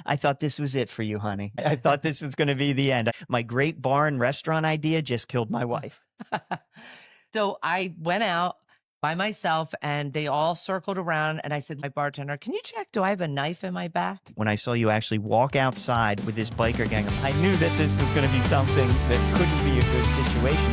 I thought this was it for you, honey. I thought this was going to be the end. My great bar and restaurant idea just killed my wife. So I went out by myself and they all circled around and I said, my bartender, can you check, do I have a knife in my back? When I saw you actually walk outside with this biker gang, I knew that this was going to be something that couldn't be a good situation.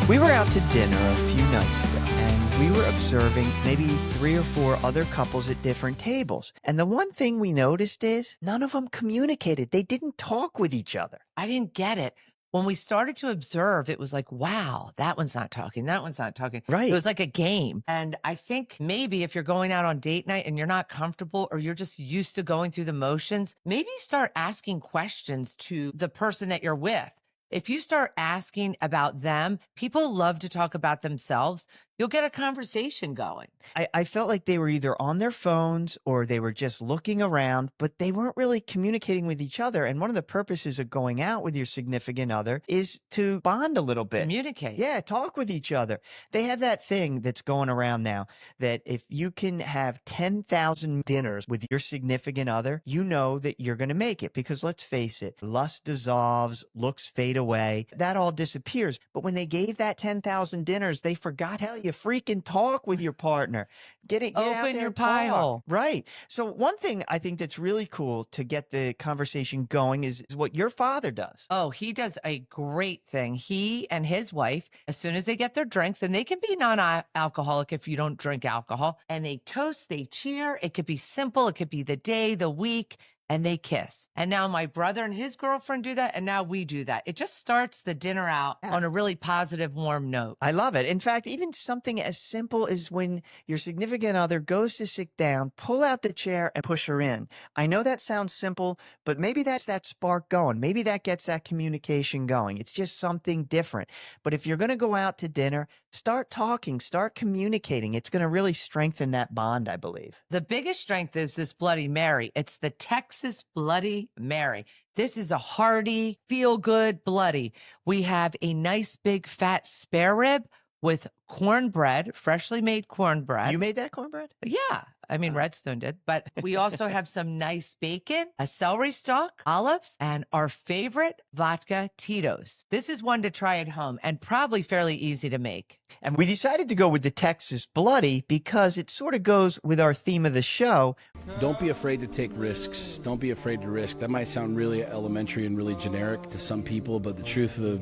We were out to dinner a few nights ago, and we were observing maybe 3 or 4 other couples at different tables. And the one thing we noticed is none of them communicated. They didn't talk with each other. I didn't get it. When we started to observe, it was like, wow, that one's not talking. That one's not talking. Right. It was like a game. And I think maybe if you're going out on date night and you're not comfortable or you're just used to going through the motions, maybe start asking questions to the person that you're with. If you start asking about them, people love to talk about themselves. You'll get a conversation going. I felt like they were either on their phones or they were just looking around, but they weren't really communicating with each other. And one of the purposes of going out with your significant other is to bond a little bit. Communicate. Yeah, talk with each other. They have that thing that's going around now that if you can have 10,000 dinners with your significant other, you know that you're going to make it. Because let's face it, lust dissolves, looks fade away. That all disappears. But when they gave that 10,000 dinners, they forgot how you freaking talk with your partner. Get out Open there your and pie talk. hole. Right. So one thing I think that's really cool to get the conversation going is what your father does. Oh, he does a great thing. He and his wife, as soon as they get their drinks, and they can be non-alcoholic if you don't drink alcohol, and they toast, they cheer. It could be simple. It could be the day, the week. And they kiss. And now my brother and his girlfriend do that. And now we do that. It just starts the dinner out on a really positive, warm note. I love it. In fact, even something as simple as when your significant other goes to sit down, pull out the chair and push her in. I know that sounds simple, but maybe that's that spark going. Maybe that gets that communication going. It's just something different. But if you're going to go out to dinner, start talking, start communicating. It's going to really strengthen that bond, I believe. The biggest strength is this Bloody Mary. It's the Texas Bloody Mary. This is a hearty, feel-good Bloody. We have a nice big fat spare rib with cornbread, freshly made cornbread. You made that cornbread? Yeah. I mean, Redstone did. But we also have some nice bacon, a celery stalk, olives, and our favorite vodka Tito's. This is one to try at home and probably fairly easy to make. And we decided to go with the Texas Bloody because it sort of goes with our theme of the show. Don't be afraid to take risks. Don't be afraid to risk. That might sound really elementary and really generic to some people, but the truth of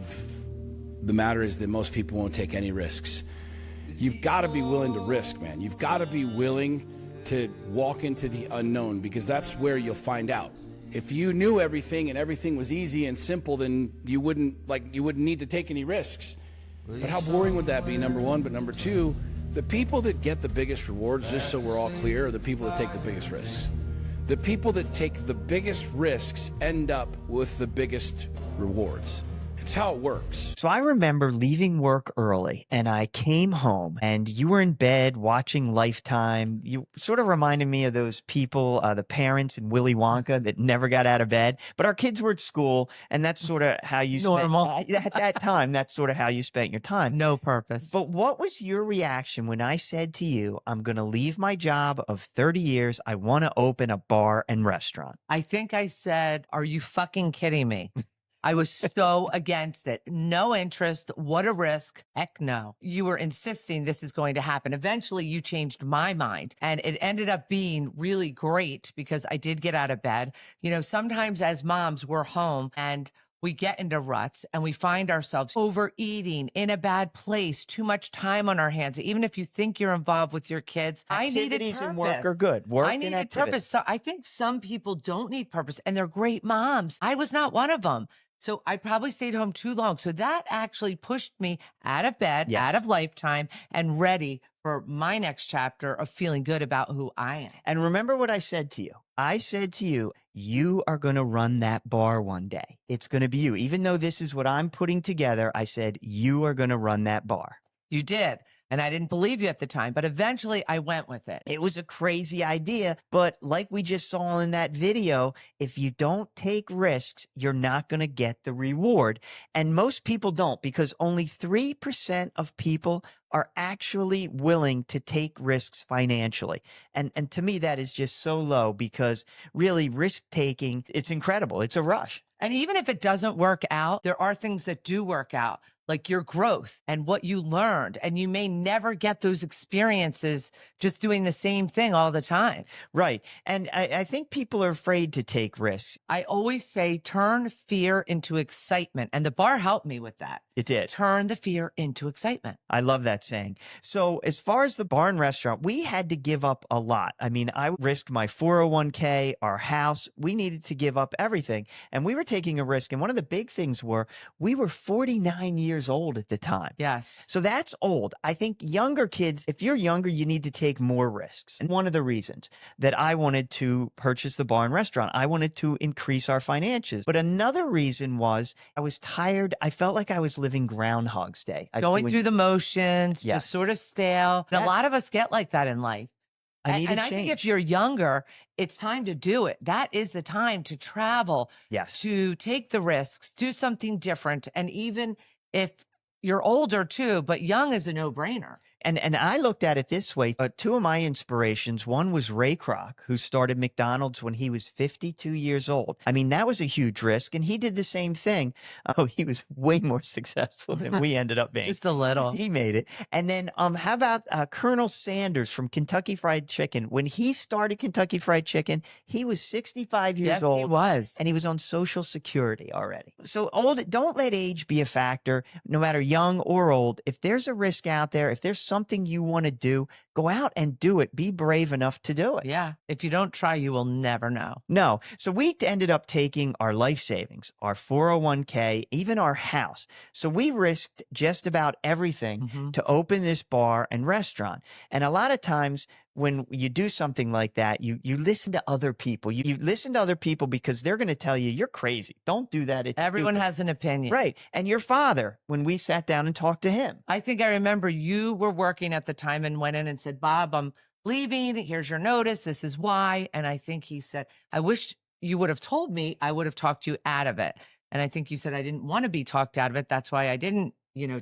the matter is that most people won't take any risks. You've got to be willing to risk, man. You've got to be willing to walk into the unknown, because that's where you'll find out. If you knew everything and everything was easy and simple, then you wouldn't need to take any risks. But how boring would that be, number one? But number two, the people that get the biggest rewards, just so we're all clear, are the people that take the biggest risks. The people that take the biggest risks end up with the biggest rewards. It's how it works. So I remember leaving work early and I came home and you were in bed watching Lifetime. You sort of reminded me of those people, the parents in Willy Wonka that never got out of bed, but our kids were at school and that's sort of how you Normal. at that time, that's sort of how you spent your time. No purpose. But what was your reaction when I said to you, I'm going to leave my job of 30 years. I want to open a bar and restaurant? I think I said, are you fucking kidding me? I was so against it. No interest. What a risk. Heck no. You were insisting this is going to happen. Eventually, you changed my mind. And it ended up being really great because I did get out of bed. You know, sometimes as moms, we're home and we get into ruts and we find ourselves overeating, in a bad place, too much time on our hands. Even if you think you're involved with your kids, I needed Activities purpose. and work are good. Work I and needed activities. purpose. So I think some people don't need purpose and they're great moms. I was not one of them. So I probably stayed home too long. So that actually pushed me out of bed, Yes. out of Lifetime, and ready for my next chapter of feeling good about who I am. And remember what I said to you. I said to you, you are going to run that bar one day. It's going to be you. Even though this is what I'm putting together, I said, you are going to run that bar. You did. And I didn't believe you at the time, but eventually I went with it. It was a crazy idea, but like we just saw in that video, if you don't take risks, you're not going to get the reward. And most people don't, because only 3% of people are actually willing to take risks financially. And to me, that is just so low, because really risk taking, it's incredible. It's a rush. And even if it doesn't work out, there are things that do work out, like your growth and what you learned. And you may never get those experiences just doing the same thing all the time. Right. And I think people are afraid to take risks. I always say, turn fear into excitement. And the bar helped me with that. It did. Turn the fear into excitement. I love that saying. So as far as the bar and restaurant, we had to give up a lot. I mean, I risked my 401k, our house. We needed to give up everything. And we were taking a risk. And one of the big things were, we were 49 years old at the time. Yes. So that's old. I think younger kids, if you're younger, you need to take more risks. And one of the reasons that I wanted to purchase the bar and restaurant, I wanted to increase our finances. But another reason was I was tired. I felt like I was living Groundhog's Day. Going through the motions, Yes. just sort of stale. And a lot of us get like that in life. I need And a I think if change. you're younger, it's time to do it. That is the time to travel, Yes. to take the risks, do something different. And even if you're older too, but young is a no-brainer. And I looked at it this way. Two of my inspirations, one was Ray Kroc, who started McDonald's when he was 52 years old. I mean, that was a huge risk, and he did the same thing. Oh, he was way more successful than we ended up being. Just a little. He made it. And then how about Colonel Sanders from Kentucky Fried Chicken? When he started Kentucky Fried Chicken, he was 65 years Yes, old. he was. And he was on Social Security already. So don't let age be a factor, no matter young or old. If there's a risk out there, if there's something you want to do, go out and do it. Be brave enough to do it. Yeah. If you don't try, you will never know. No. So we ended up taking our life savings, our 401k, even our house. So we risked just about everything to open this bar and restaurant. And a lot of times when you do something like that, you listen to other people. You listen to other people because they're going to tell you, you're crazy. Don't do that. It's Everyone stupid. has an opinion. Right. And your father, when we sat down and talked to him. I think I remember you were working at the time and went in and said, Bob, I'm leaving. Here's your notice. This is why. And I think he said, I wish you would have told me. I would have talked you out of it. And I think you said, I didn't want to be talked out of it. That's why I didn't,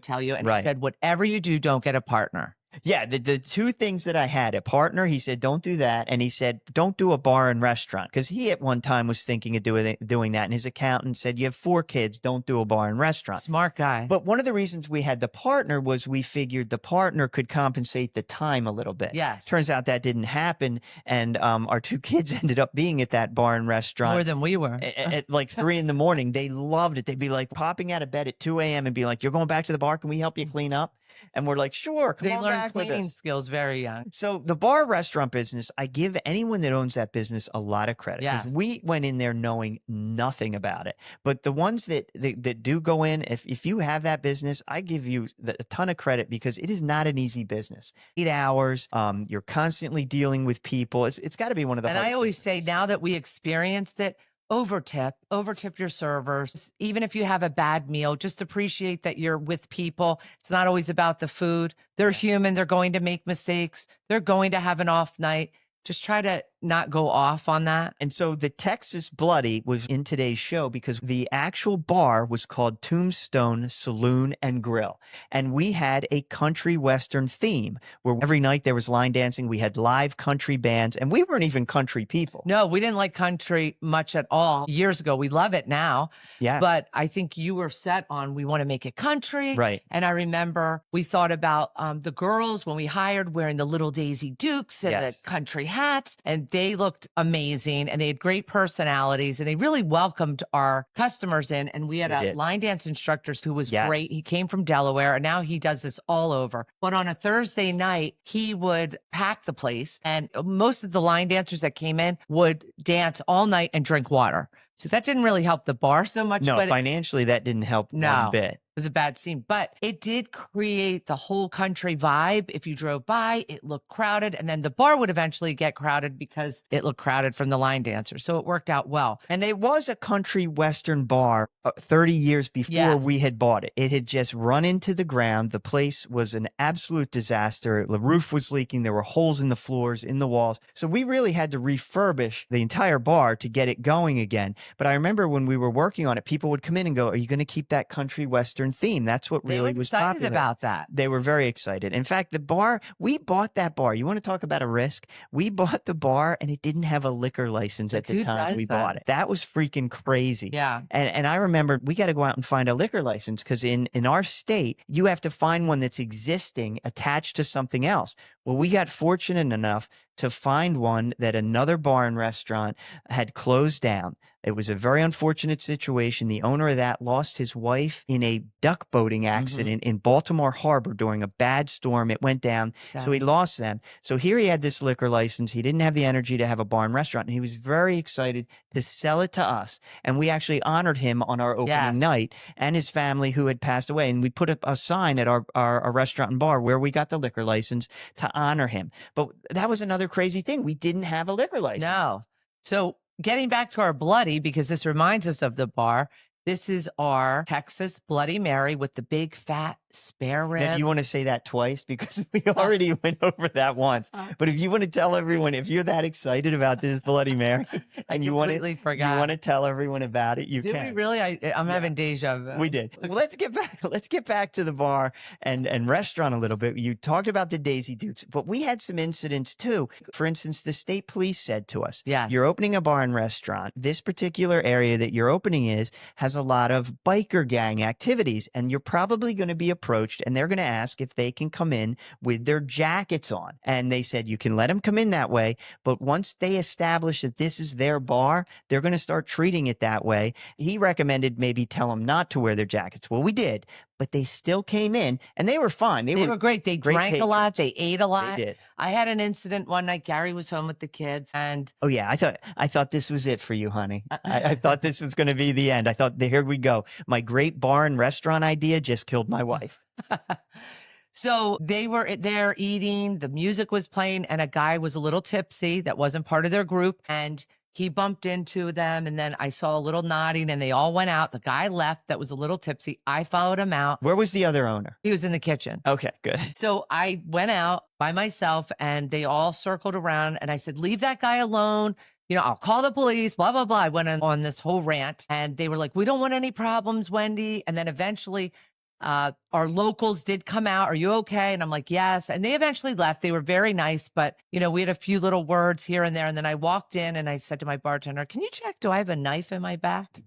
tell you. And Right. he said, whatever you do, don't get a partner. Yeah, the two things that I had, a partner, he said, don't do that. And he said, don't do a bar and restaurant, because he at one time was thinking of doing that. And his accountant said, you have 4 kids, don't do a bar and restaurant. Smart guy. But one of the reasons we had the partner was we figured the partner could compensate the time a little bit. Yes. Turns out that didn't happen. And our 2 kids ended up being at that bar and restaurant. More than we were. At like 3 in the morning. They loved it. They'd be like popping out of bed at 2 a.m. and be like, you're going back to the bar? Can we help you clean up? And we're like, sure. Come They on learned back with cleaning us. skills very young. So the bar restaurant business, I give anyone that owns that business a lot of credit. 'Cause Yes. we went in there knowing nothing about it. But the ones that do go in, if you have that business, I give you a ton of credit, because it is not an easy business. 8 hours, you're constantly dealing with people. It's got to be one of the And I hardest always businesses. say, now that we experienced it, overtip your servers. Even if you have a bad meal, just appreciate that you're with people. It's not always about the food. They're human. They're going to make mistakes. They're going to have an off night. Just try to not go off on that. And so the Texas Bloody was in today's show because the actual bar was called Tombstone Saloon and Grill. And we had a country western theme where every night there was line dancing. We had live country bands, and we weren't even country people. No, we didn't like country much at all years ago. We love it now. Yeah. But I think you were set on, we want to make it country. Right. And I remember we thought about the girls when we hired wearing the little Daisy Dukes and Yes. the country hats. And they looked amazing and they had great personalities and they really welcomed our customers in. And we had They a did. line dance instructor who was Yes. great. He came from Delaware and now he does this all over. But on a Thursday night, he would pack the place and most of the line dancers that came in would dance all night and drink water. So that didn't really help the bar so much. No, but financially, that didn't help No. one bit. was a bad scene, but it did create the whole country vibe. If you drove by, it looked crowded, and then the bar would eventually get crowded because it looked crowded from the line dancers. So it worked out well. And it was a country western bar 30 years before Yes. we had bought it. It had just run into the ground. The place was an absolute disaster. The roof was leaking. There were holes in the floors, in the walls. So we really had to refurbish the entire bar to get it going again. But I remember when we were working on it, people would come in and go, "Are you going to keep that country western theme?" That's what They really were was excited popular. about that. They were very excited. In fact, the bar, we bought that bar. You want to talk about a risk? We bought the bar and it didn't have a liquor license at the Who time does we that? bought it. That was freaking crazy. Yeah. And I remember we got to go out and find a liquor license because in our state, you have to find one that's existing attached to something else. Well, we got fortunate enough to find one that another bar and restaurant had closed down. It was a very unfortunate situation. The owner of that lost his wife in a duck boating accident in Baltimore Harbor during a bad storm. It went down. So he lost them. So here he had this liquor license. He didn't have the energy to have a bar and restaurant. And he was very excited to sell it to us. And we actually honored him on our opening night and his family who had passed away. And we put up a sign at our restaurant and bar where we got the liquor license to honor him. But that was another crazy thing. We didn't have a liquor license. No. So getting back to our bloody, because this reminds us of the bar. This is our Texas Bloody Mary with the big fat spare rib. Now, you want to say that twice because we already went over that once. But if you want to tell everyone, if you're that excited about this Bloody Mary and you want to tell everyone about it, you Did can. we really? I'm having deja vu. We did. Well, let's get back to the bar and restaurant a little bit. You talked about the Daisy Dukes, but we had some incidents too. For instance, the state police said to us, "You're opening a bar and restaurant. This particular area that you're opening has a lot of biker gang activities, and you're probably going to be approached, and they're going to ask if they can come in with their jackets on." And they said, "You can let them come in that way, but once they establish that this is their bar, they're going to start treating it that way." He recommended maybe tell them not to wear their jackets. Well, we did, but they still came in and they were fine. They were great. They drank a lot. They ate a lot. They did. I had an incident one night. Gary was home with the kids, and oh yeah, I thought this was it for you, honey. I thought this was going to be the end. I thought, here we go. My great bar and restaurant idea just killed my wife. So they were there eating, the music was playing, and a guy was a little tipsy that wasn't part of their group, and he bumped into them, and then I saw a little nodding, and they all went out. The guy left that was a little tipsy. I followed him out. Where was the other owner? He was in the kitchen. Okay, good. So I went out by myself, and they all circled around, and I said, "Leave that guy alone. You know, I'll call the police, blah, blah, blah." I went on this whole rant, and they were like, "We don't want any problems, Wendy." And then eventually our locals did come out. "Are you okay?" And I'm like, "Yes." And they eventually left. They were very nice, but you know, we had a few little words here and there. And then I walked in and I said to my bartender, "Can you check, do I have a knife in my back?"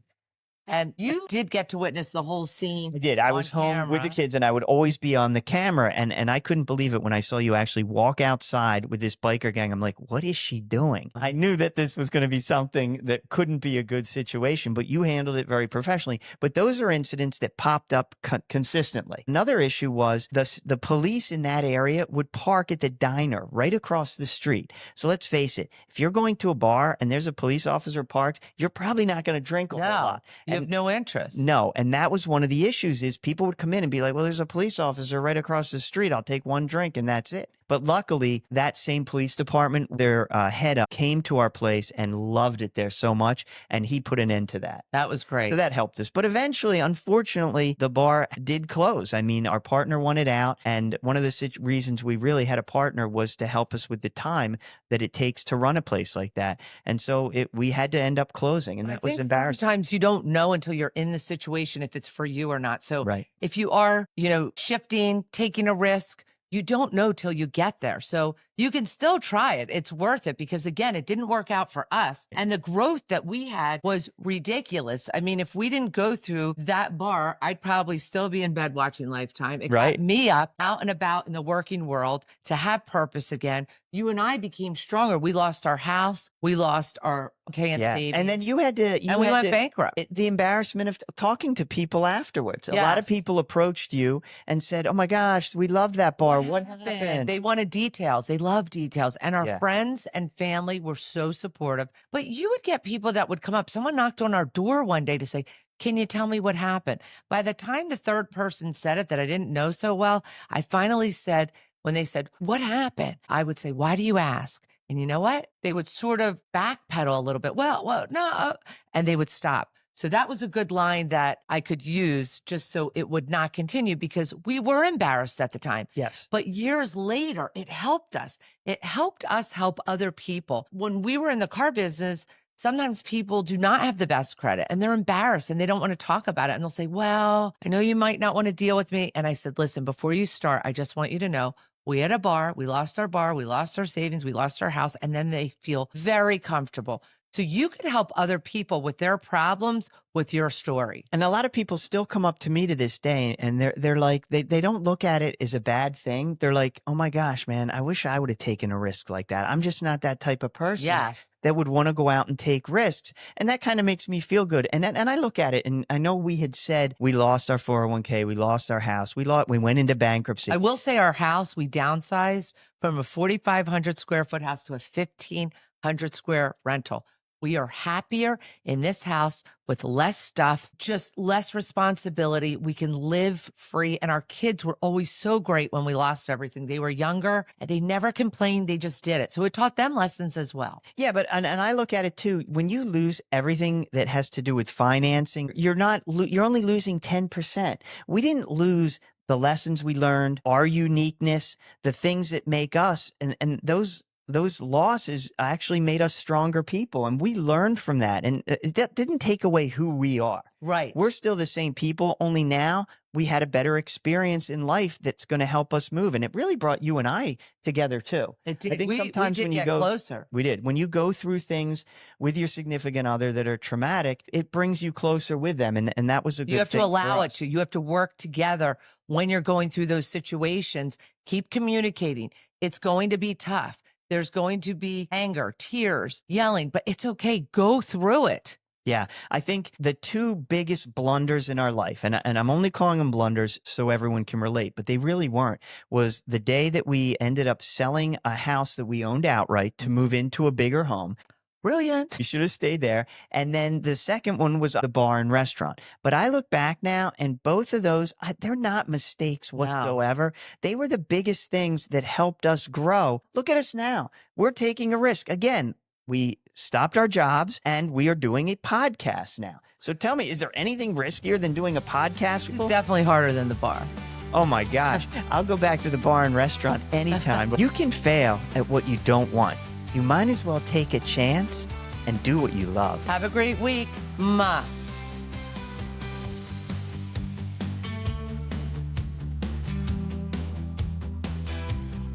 And you did get to witness the whole scene. I did. I was home with the kids and I would always be on the camera. And I couldn't believe it when I saw you actually walk outside with this biker gang. I'm like, what is she doing? I knew that this was going to be something that couldn't be a good situation, but you handled it very professionally. But those are incidents that popped up consistently. Another issue was the police in that area would park at the diner right across the street. So let's face it, if you're going to a bar and there's a police officer parked, you're probably not going to drink a whole lot. You have no interest. No. And that was one of the issues is people would come in and be like, "Well, there's a police officer right across the street. I'll take one drink and that's it." But luckily, that same police department, their head up, came to our place and loved it there so much. And he put an end to that. That was great. So that helped us. But eventually, unfortunately, the bar did close. I mean, our partner wanted out. And one of the reasons we really had a partner was to help us with the time that it takes to run a place like that. And so we had to end up closing. And that was embarrassing. Sometimes you don't know until you're in the situation if it's for you or not. So if you are, you know, shifting, taking a risk, you don't know till you get there. So you can still try it. It's worth it because, again, it didn't work out for us. And the growth that we had was ridiculous. I mean, if we didn't go through that bar, I'd probably still be in bed watching Lifetime. It got me up, out and about in the working world to have purpose again. You and I became stronger. We lost our house. We lost our KNC. And then you had to... we went bankrupt. The embarrassment of talking to people afterwards. A lot of people approached you and said, "Oh my gosh, we loved that bar. What happened?" They wanted details. They loved details. And our friends and family were so supportive. But you would get people that would come up. Someone knocked on our door one day to say, Can you tell me what happened? By the time the third person said it that I didn't know so well, I finally said, when they said, what happened? I would say, why do you ask? And you know what? They would sort of backpedal a little bit. Well, no. And they would stop. So that was a good line that I could use just so it would not continue because we were embarrassed at the time. Yes. But years later, it helped us. It helped us help other people. When we were in the car business, sometimes people do not have the best credit and they're embarrassed and they don't want to talk about it. And they'll say, well, I know you might not want to deal with me. And I said, listen, before you start, I just want you to know we had a bar, we lost our savings, we lost our house. And then they feel very comfortable. So you could help other people with their problems with your story. And a lot of people still come up to me to this day and they're like, they don't look at it as a bad thing. They're like, oh my gosh, man, I wish I would have taken a risk like that. I'm just not that type of person Yes. that would want to go out and take risks. And that kind of makes me feel good. And I look at it and I know we had said we lost our 401k, we lost our house, we went into bankruptcy. I will say our house, we downsized from a 4,500 square foot house to a 1,500 square rental. We are happier in this house with less stuff, just less responsibility. We can live free. And our kids were always so great when we lost everything. They were younger and they never complained. They just did it. So it taught them lessons as well. Yeah, but and I look at it too. When you lose everything that has to do with financing, you're only losing 10%. We didn't lose the lessons we learned, our uniqueness, the things that make us, and those losses actually made us stronger people. And we learned from that. And that didn't take away who we are. Right. We're still the same people, only now we had a better experience in life that's going to help us move. And it really brought you and I together too. It did. I think we sometimes did when you get go closer. We did. When you go through things with your significant other that are traumatic, it brings you closer with them. And that was a good thing. You have to allow for it us. to. You have to work together when you're going through those situations. Keep communicating. It's going to be tough. There's going to be anger, tears, yelling, but it's okay. Go through it. Yeah, I think the two biggest blunders in our life, and I'm only calling them blunders so everyone can relate, but they really weren't, was the day that we ended up selling a house that we owned outright to move into a bigger home. Brilliant. You should have stayed there. And then the second one was the bar and restaurant. But I look back now and both of those, they're not mistakes whatsoever. They were the biggest things that helped us grow. Look at us now. We're taking a risk. Again, we stopped our jobs and we are doing a podcast now. So tell me, is there anything riskier than doing a podcast? It's definitely harder than the bar. Oh my gosh. I'll go back to the bar and restaurant anytime. You can fail at what you don't want. You might as well take a chance and do what you love. Have a great week. Mwah.